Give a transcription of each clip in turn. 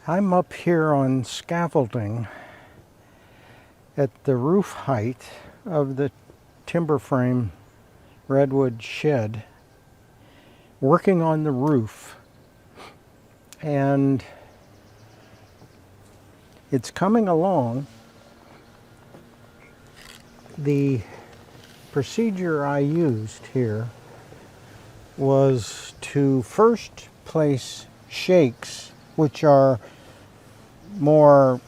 I'm up here on scaffolding at the roof height of the timber frame redwood shed, working on the roof, and it's coming along. The procedure I used here was to first place shakes, which are more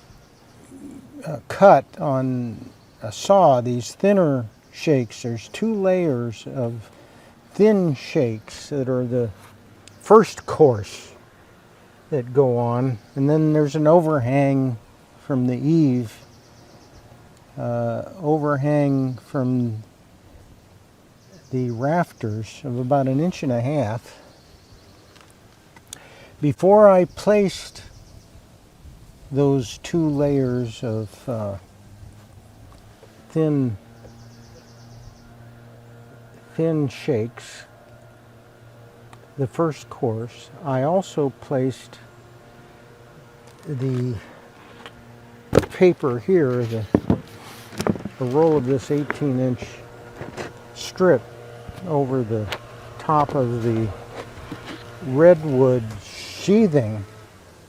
cut on a saw, these thinner shakes. There's two layers of thin shakes that are the first course that go on, and then there's an overhang from the eave, overhang from the rafters of about 1.5 inches. Before I placed those two layers of thin shakes, the first course, I also placed the paper here, a roll of this 18-inch strip over the top of the redwood sheathing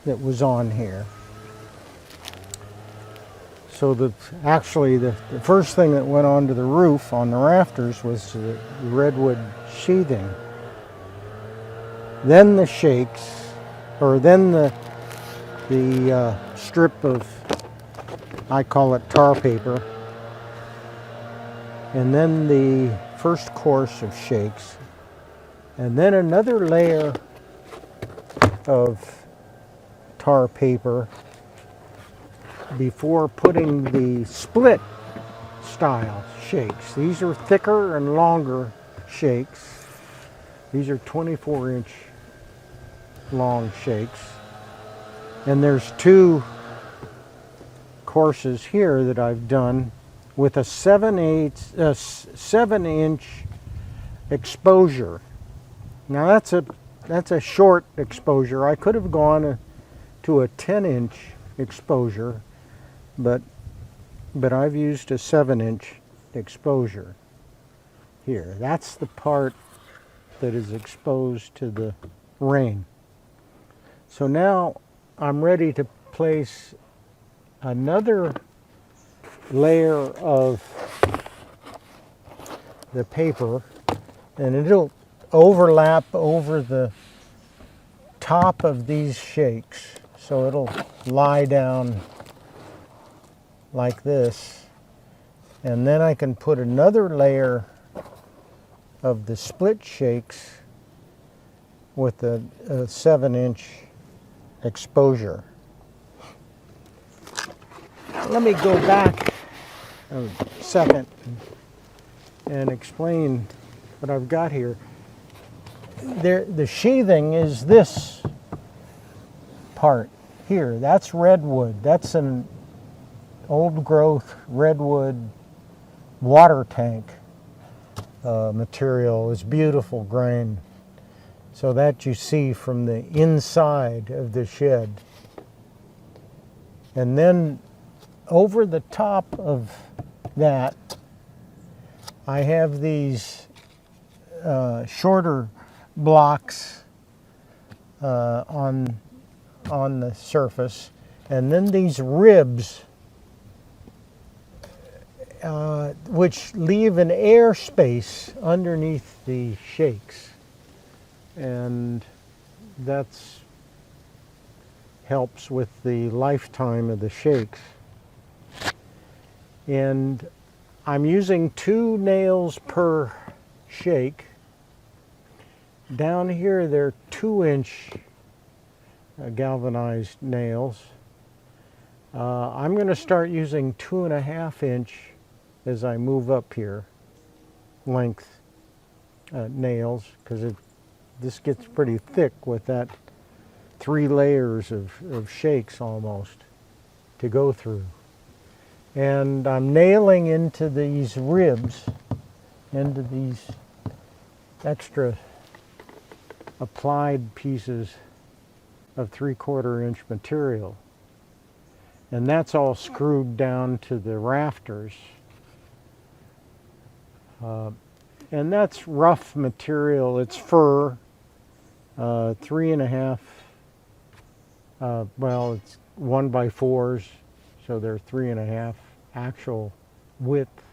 that was on here. So that actually the first thing that went onto the roof on the rafters was the redwood sheathing. Then the shakes, or then the strip of, I call it tar paper, and then the first course of shakes, and then another layer of tar paper before putting the split style shakes. These are thicker and longer shakes. These are 24-inch long shakes. And there's two courses here that I've done with a 7-inch exposure. Now that's a short exposure. I could have gone to a 10-inch exposure, but I've used a 7-inch exposure here. That's the part that is exposed to the rain. So now I'm ready to place another layer of the paper, and it'll overlap over the top of these shakes. So it'll lie down like this, and then I can put another layer of the split shakes with a 7-inch exposure. Let me go back a second and explain what I've got here. The sheathing is this part here. That's redwood. That's an old growth redwood water tank material. It's beautiful grain. So that you see from the inside of the shed. And then over the top of that, I have these shorter blocks on the surface, and then these ribs which leave an air space underneath the shakes, and that's helps with the lifetime of the shakes. And I'm using 2 nails per shake. Down here they're 2-inch galvanized nails. I'm going to start using 2.5-inch as I move up here, length nails, because this gets pretty thick with that 3 layers of shakes almost to go through. And I'm nailing into these ribs, into these extra applied pieces of 3/4 inch material. And that's all screwed down to the rafters. And that's rough material. It's fir, 3.5, well, it's 1x4s, so they're 3.5 actual width.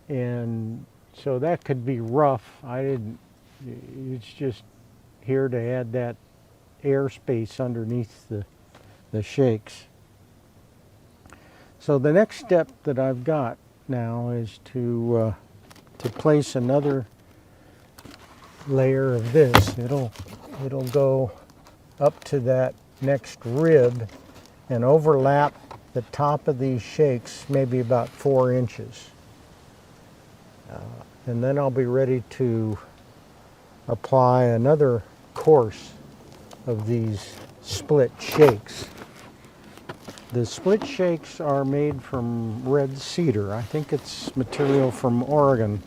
And so that could be rough. It's just here to add that airspace underneath the shakes. So the next step that I've got now is to place another layer of this. It'll go up to that next rib and overlap the top of these shakes maybe about 4 inches. And then I'll be ready to apply another course of these split shakes. The split shakes are made from red cedar. I think it's material from Oregon.